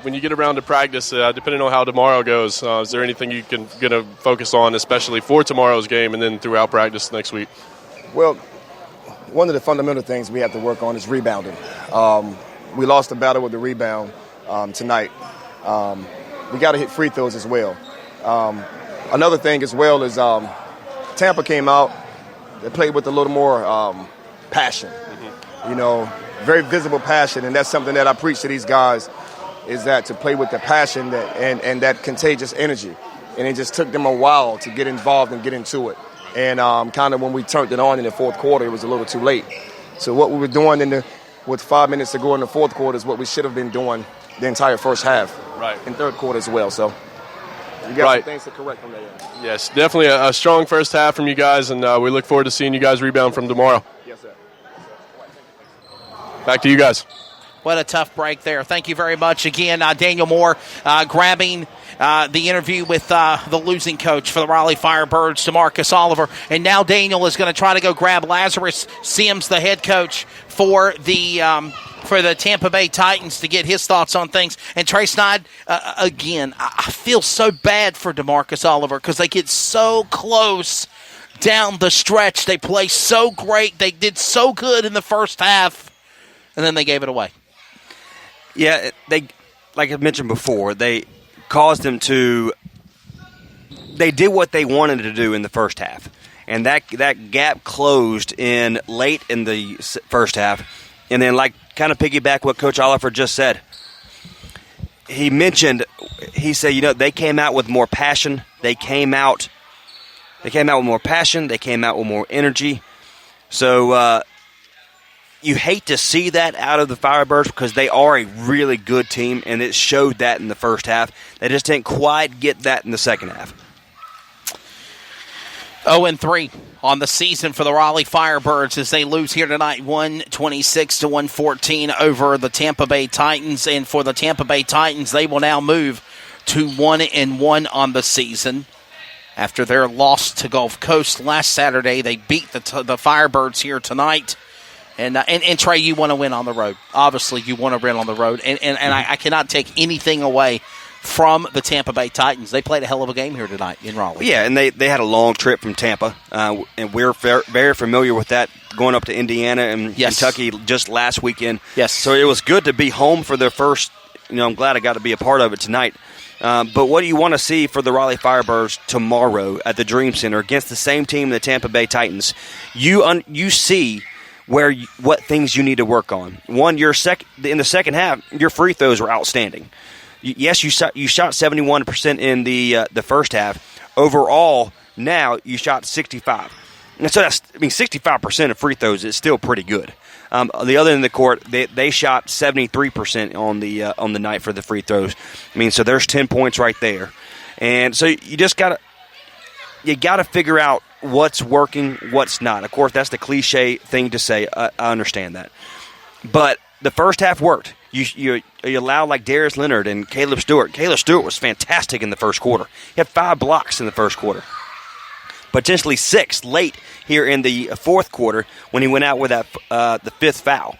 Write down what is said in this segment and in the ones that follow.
when you get around to practice, depending on how tomorrow goes, is there anything you can going to focus on, especially for tomorrow's game and then throughout practice next week? Well, one of the fundamental things we have to work on is rebounding. We lost the battle with the rebound tonight. We got to hit free throws as well. Another thing as well is Tampa came out. They played with a little more passion, very visible passion, and that's something that I preach to these guys, is that to play with the passion and that contagious energy. And it just took them a while to get involved and get into it. And kind of when we turned it on in the fourth quarter, it was a little too late. So what we were doing with 5 minutes to go in the fourth quarter is what we should have been doing the entire first half, right, and third quarter as well. So you got some things to correct from there. Yes, definitely a strong first half from you guys, and we look forward to seeing you guys rebound from tomorrow. Yes, sir. Back to you guys. What a tough break there. Thank you very much. Again, Daniel Moore grabbing the interview with the losing coach for the Raleigh Firebirds, DeMarcus Oliver. And now Daniel is going to try to go grab Lazarus Sims, the head coach for the Tampa Bay Titans, to get his thoughts on things. And Trey Snyde, again, I feel so bad for DeMarcus Oliver because they get so close down the stretch. They play so great. They did so good in the first half, and then they gave it away. Yeah, they, like I mentioned before, they caused them to – they did what they wanted to do in the first half. And that gap closed late in the first half. And then, like, kind of piggyback what Coach Oliver just said. He said, they came out with more passion. They came out with more passion. They came out with more energy. So, you hate to see that out of the Firebirds because they are a really good team, and it showed that in the first half. They just didn't quite get that in the second half. 0-3 on the season for the Raleigh Firebirds as they lose here tonight, 126-114 over the Tampa Bay Titans. And for the Tampa Bay Titans, they will now move to 1-1 on the season. After their loss to Gulf Coast last Saturday, they beat the Firebirds here tonight. And Trey, you want to win on the road. Obviously, you want to win on the road. And I cannot take anything away from the Tampa Bay Titans. They played a hell of a game here tonight in Raleigh. Yeah, and they had a long trip from Tampa. And we're very familiar with that, going up to Indiana and Kentucky just last weekend. Yes. So it was good to be home for their first. I'm glad I got to be a part of it tonight. But what do you want to see for the Raleigh Firebirds tomorrow at the Dream Center against the same team, the Tampa Bay Titans? You see what things you need to work on. One, in the second half, your free throws were outstanding. Yes, you shot 71% in the first half. Overall, now you shot 65. And so 65% of free throws is still pretty good. The other end of the court, they shot 73% on the night for the free throws. So there's 10 points right there. And so you just gotta figure out what's working, what's not. Of course, that's the cliche thing to say. I understand that. But the first half worked. You allowed like Darius Leonard and Caleb Stewart. Caleb Stewart was fantastic in the first quarter. He had 5 blocks in the first quarter. Potentially 6 late here in the fourth quarter when he went out with that the 5th foul.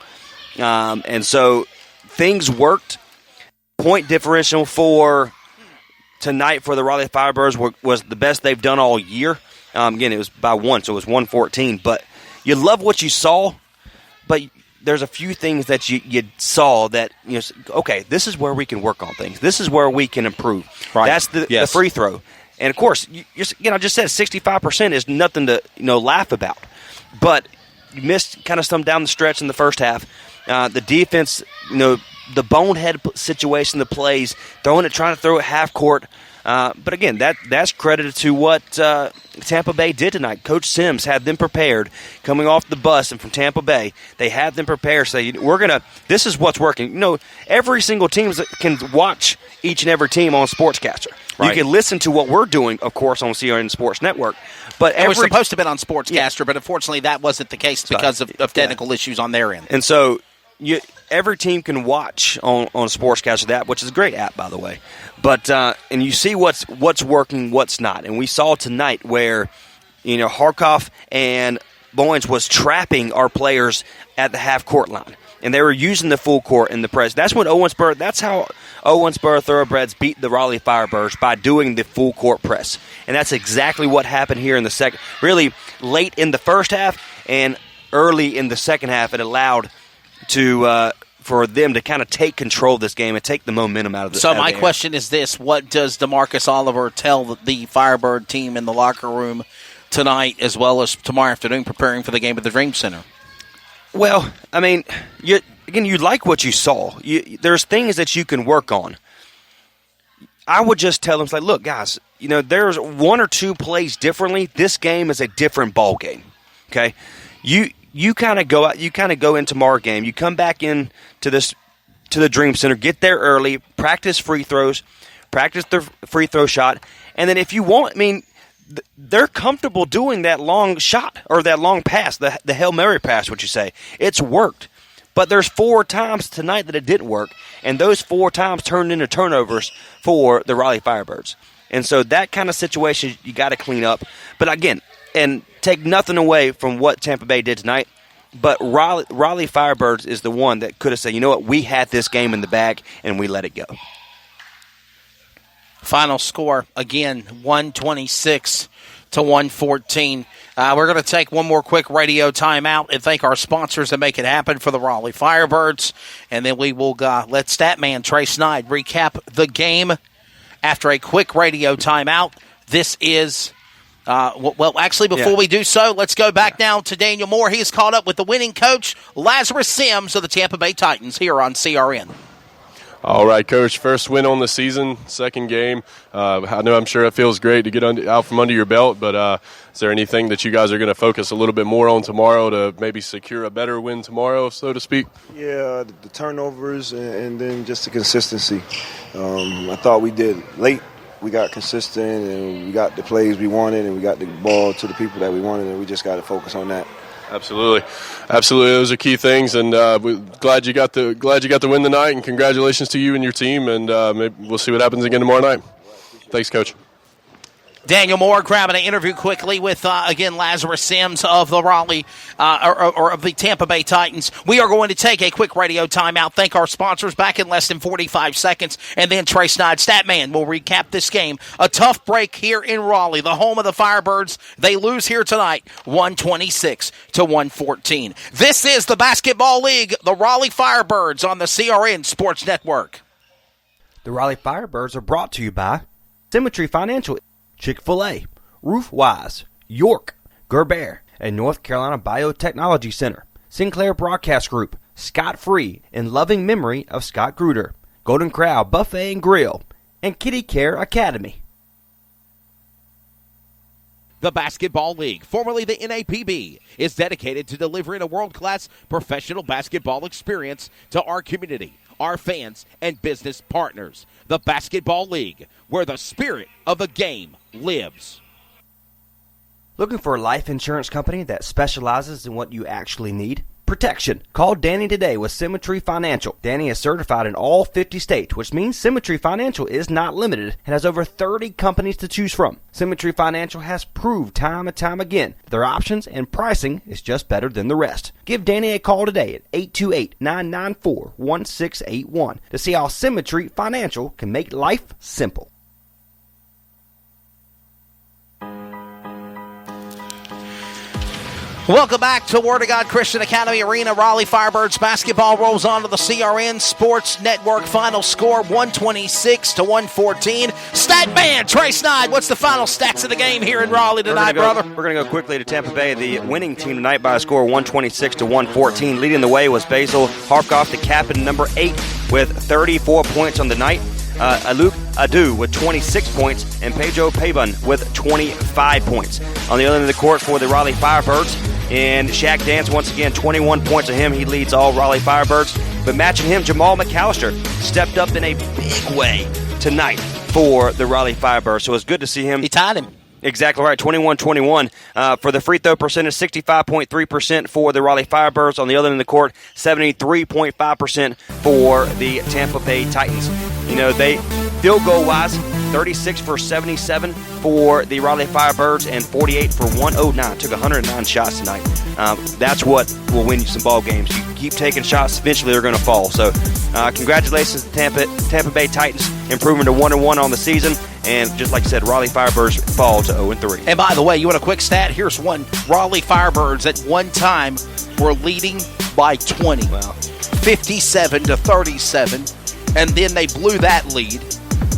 And so things worked. Point differential for tonight for the Raleigh Firebirds was the best they've done all year. Again, it was by 1, so it was 114. But you love what you saw, but there's a few things that you saw that, okay, this is where we can work on things. This is where we can improve. Right. That's the free throw. And, of course, I just said 65% is nothing to laugh about. But you missed kind of some down the stretch in the first half. The defense, the bonehead situation, the plays, trying to throw it half court. But again, that's credited to what Tampa Bay did tonight. Coach Sims had them prepared coming off the bus and from Tampa Bay. They had them prepared. Say, this is what's working. Every single team can watch each and every team on Sportscaster. Right. You can listen to what we're doing, of course, on CRN Sports Network. But it was supposed to have been on Sportscaster, but unfortunately that wasn't the case because of technical issues on their end. And so every team can watch on Sportscaster that, which is a great app, by the way. But and you see what's working, what's not. And we saw tonight where Harkoff and Boyens was trapping our players at the half court line. and they were using the full court in the press. That's how Owensboro Thoroughbreds beat the Raleigh Firebirds, by doing the full court press. And that's exactly what happened here in the second, really late in the first half and early in the second half. It allowed for them to kind of take control of this game and take the momentum out of the So my question is this: what does DeMarcus Oliver tell the Firebird team in the locker room tonight, as well as tomorrow afternoon, preparing for the game at the Dream Center? Well, I mean, you like what you saw. There's things that you can work on. I would just tell them, like, look, guys, there's one or two plays differently. This game is a different ball game. Okay, you kind of go out. You kind of go in tomorrow's game. You come back in to the Dream Center, get there early, practice free throws, practice the free throw shot, and then if you want, they're comfortable doing that long shot or that long pass, the Hail Mary pass, what you say. It's worked. But there's 4 times tonight that it didn't work, and those 4 times turned into turnovers for the Raleigh Firebirds. And so that kind of situation you got to clean up. But again, and take nothing away from what Tampa Bay did tonight, but Raleigh Firebirds is the one that could have said, you know what, we had this game in the bag, and we let it go. Final score, again, 126 to 114. We're going to take one more quick radio timeout and thank our sponsors that make it happen for the Raleigh Firebirds. And then we will let Statman Trey Snide recap the game after a quick radio timeout. This is, before we do so, let's go back now to Daniel Moore. He's caught up with the winning coach, Lazarus Sims of the Tampa Bay Titans, here on CRN. All right, Coach, first win on the season, second game. I'm sure it feels great to get out from under your belt, but is there anything that you guys are going to focus a little bit more on tomorrow to maybe secure a better win tomorrow, so to speak? Yeah, the turnovers and then just the consistency. I thought we did late. We got consistent and we got the plays we wanted and we got the ball to the people that we wanted, and we just got to focus on that. Absolutely. Those are key things, and we're glad you got the win tonight. And congratulations to you and your team. And maybe we'll see what happens again tomorrow night. Thanks, Coach. Daniel Moore grabbing an interview quickly with, again, Lazarus Sims of the Raleigh, or of the Tampa Bay Titans. We are going to take a quick radio timeout, thank our sponsors, back in less than 45 seconds, and then Trey Snide, Statman, will recap this game. A tough break here in Raleigh, the home of the Firebirds. They lose here tonight, 126 to 114. This is the Basketball League, the Raleigh Firebirds on the CRN Sports Network. The Raleigh Firebirds are brought to you by Symmetry Financial, Chick-fil-A, Roofwise, York, Gerber, and North Carolina Biotechnology Center, Sinclair Broadcast Group, Scott Free, in loving memory of Scott Gruder, Golden Corral Buffet and Grill, and Kitty Care Academy. The Basketball League, formerly the NAPB, is dedicated to delivering a world-class professional basketball experience to our community, our fans, and business partners. The Basketball League, where the spirit of the game lives. Looking for a life insurance company that specializes in what you actually need? Protection. Call Danny today with Symmetry Financial. Danny is certified in all 50 states, which means Symmetry Financial is not limited and has over 30 companies to choose from. Symmetry Financial has proved time and time again that their options and pricing is just better than the rest. Give Danny a call today at 828-994-1681 to see how Symmetry Financial can make life simple. Welcome back to Word of God Christian Academy Arena. Raleigh Firebirds basketball rolls on to the CRN Sports Network. Final score 126 to 114. Statman Trey Snide, what's the final stats of the game here in Raleigh tonight, brother? We're going to go quickly to Tampa Bay. The winning team tonight by a score of 126 to 114. Leading the way was Basil Harkoff, the captain, number 8, with 34 points on the night. Aluk Adu with 26 points, and Pedro Pabon with 25 points. On the other end of the court for the Raleigh Firebirds, and Shaq Dance, once again, 21 points of him. He leads all Raleigh Firebirds. But matching him, Jamal McAllister stepped up in a big way tonight for the Raleigh Firebirds. So it's good to see him. He tied him. Exactly right, 21-21. For the free throw percentage, 65.3% for the Raleigh Firebirds. On the other end of the court, 73.5% for the Tampa Bay Titans. They field goal wise, 36 for 77 for the Raleigh Firebirds and 48 for 109. Took 109 shots tonight. That's what will win you some ball games. You keep taking shots, eventually they're going to fall. So congratulations to Tampa Bay Titans, improving to 1-1 on the season. And just like I said, Raleigh Firebirds fall to 0-3. And by the way, you want a quick stat? Here's one. Raleigh Firebirds at one time were leading by 20. Wow. 57-37. And then they blew that lead.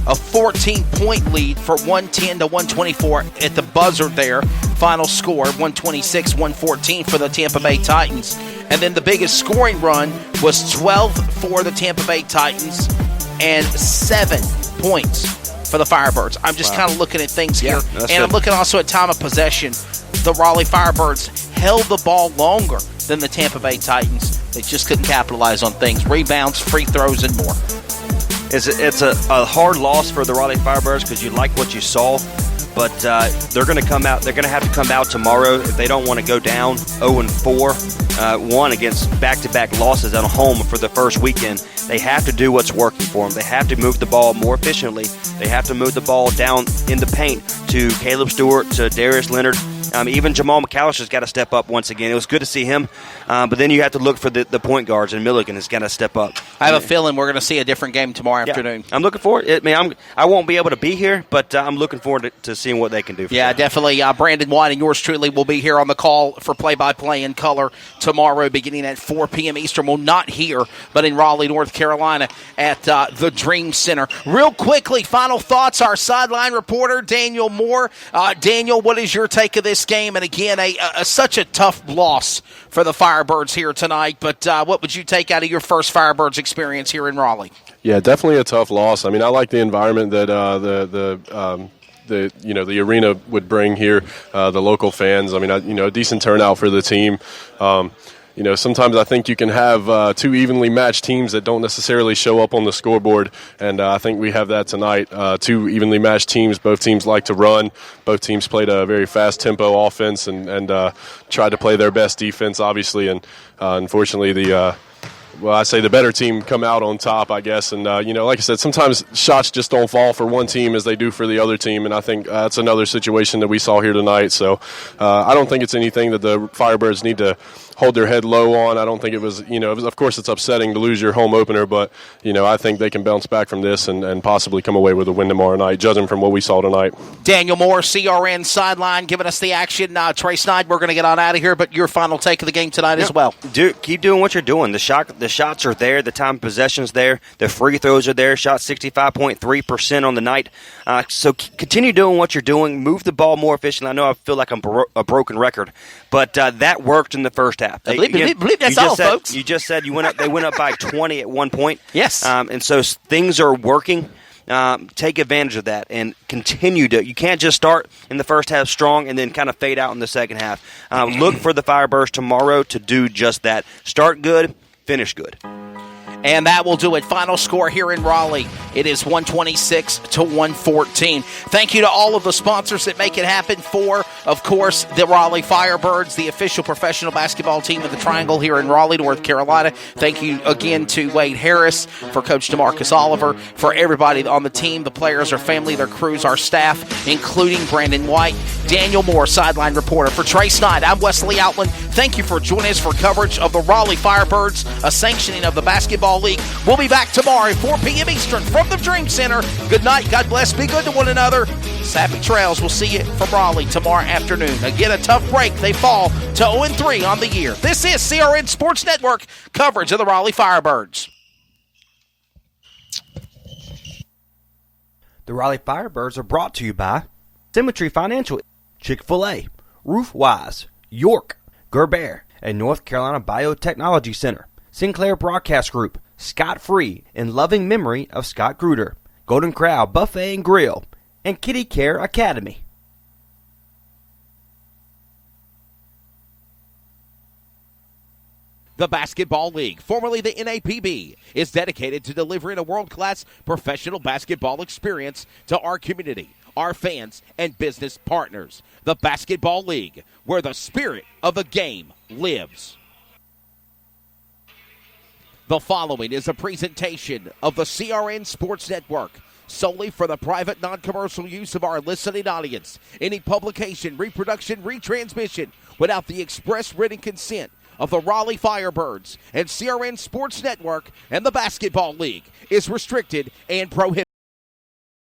A 14-point lead for 110 to 124 at the buzzer there. Final score, 126-114 for the Tampa Bay Titans. And then the biggest scoring run was 12 for the Tampa Bay Titans and 7 points for the Firebirds. I'm just kind of looking at things here. And good. I'm looking also at time of possession. The Raleigh Firebirds held the ball longer than the Tampa Bay Titans. They just couldn't capitalize on things. Rebounds, free throws, and more. It's a hard loss for the Raleigh Firebirds because you like what you saw, but they're going to come out. They're going to have to come out tomorrow if they don't want to go down 0-4, one against back-to-back losses at home for the first weekend. They have to do what's working for them. They have to move the ball more efficiently. They have to move the ball down in the paint to Caleb Stewart, to Darius Leonard. Even Jamal McAllister's got to step up once again. It was good to see him, but then you have to look for the point guards, and Milligan has got to step up. I have a feeling we're going to see a different game tomorrow afternoon. I'm looking forward. I won't be able to be here, but I'm looking forward to seeing what they can do. Definitely. Brandon White and yours truly will be here on the call for play-by-play in color tomorrow beginning at 4 p.m. Eastern. Well, not here, but in Raleigh, North Carolina at the Dream Center. Real quickly, final thoughts. Our sideline reporter, Daniel Moore. Daniel, what is your take of this game? And again, such a tough loss for the Firebirds here tonight. But what would you take out of your first Firebirds experience here in Raleigh? Yeah, definitely a tough loss. I mean, I like the environment that the arena would bring here, the local fans. I mean, a decent turnout for the team. Sometimes I think you can have two evenly matched teams that don't necessarily show up on the scoreboard, and I think we have that tonight. Two evenly matched teams. Both teams like to run. Both teams played a very fast tempo offense and tried to play their best defense, obviously. And unfortunately, I say the better team come out on top, I guess. And, like I said, sometimes shots just don't fall for one team as they do for the other team. And I think that's another situation that we saw here tonight. So I don't think it's anything that the Firebirds need to hold their head low on. I don't think it was, of course it's upsetting to lose your home opener, but, I think they can bounce back from this and possibly come away with a win tomorrow night, judging from what we saw tonight. Daniel Moore, CRN sideline, giving us the action. Trey Snyder, we're going to get on out of here, but your final take of the game tonight as well. Keep doing what you're doing. The shots are there. The time of possession's there. The free throws are there. Shot 65.3% on the night. So continue doing what you're doing. Move the ball more efficiently. I know I feel like I'm a broken record, but that worked in the first half. I believe that's all, folks. You just said they went up by 20 at one point. Yes. And so things are working. Take advantage of that and continue to. You can't just start in the first half strong and then kind of fade out in the second half. Look for the Firebirds tomorrow to do just that. Start good, finish good. And that will do it. Final score here in Raleigh. It is 126-114. Thank you to all of the sponsors that make it happen for, of course, the Raleigh Firebirds, the official professional basketball team of the Triangle here in Raleigh, North Carolina. Thank you again to Wade Harris, for Coach DeMarcus Oliver, for everybody on the team, the players, our family, their crews, our staff, including Brandon White, Daniel Moore, sideline reporter. For Trey Snyder, I'm Wesley Outland. Thank you for joining us for coverage of the Raleigh Firebirds, a sanctioning of the Basketball League. We'll be back tomorrow at 4 p.m. Eastern from the Dream Center. Good night. God bless. Be good to one another. Sappy Trails. We'll see you from Raleigh tomorrow afternoon. Again, a tough break. They fall to 0-3 on the year. This is CRN Sports Network coverage of the Raleigh Firebirds. The Raleigh Firebirds are brought to you by Symmetry Financial, Chick-fil-A, Roofwise, York, Gerber, and North Carolina Biotechnology Center, Sinclair Broadcast Group, Scott Free, in loving memory of Scott Gruder, Golden Corral Buffet and Grill, and Kitty Care Academy. The Basketball League, formerly the NAPB, is dedicated to delivering a world-class professional basketball experience to our community, our fans, and business partners. The Basketball League, where the spirit of the game lives. The following is a presentation of the CRN Sports Network, solely for the private, non-commercial use of our listening audience. Any publication, reproduction, retransmission without the express written consent of the Raleigh Firebirds and CRN Sports Network and the Basketball League is restricted and prohibited.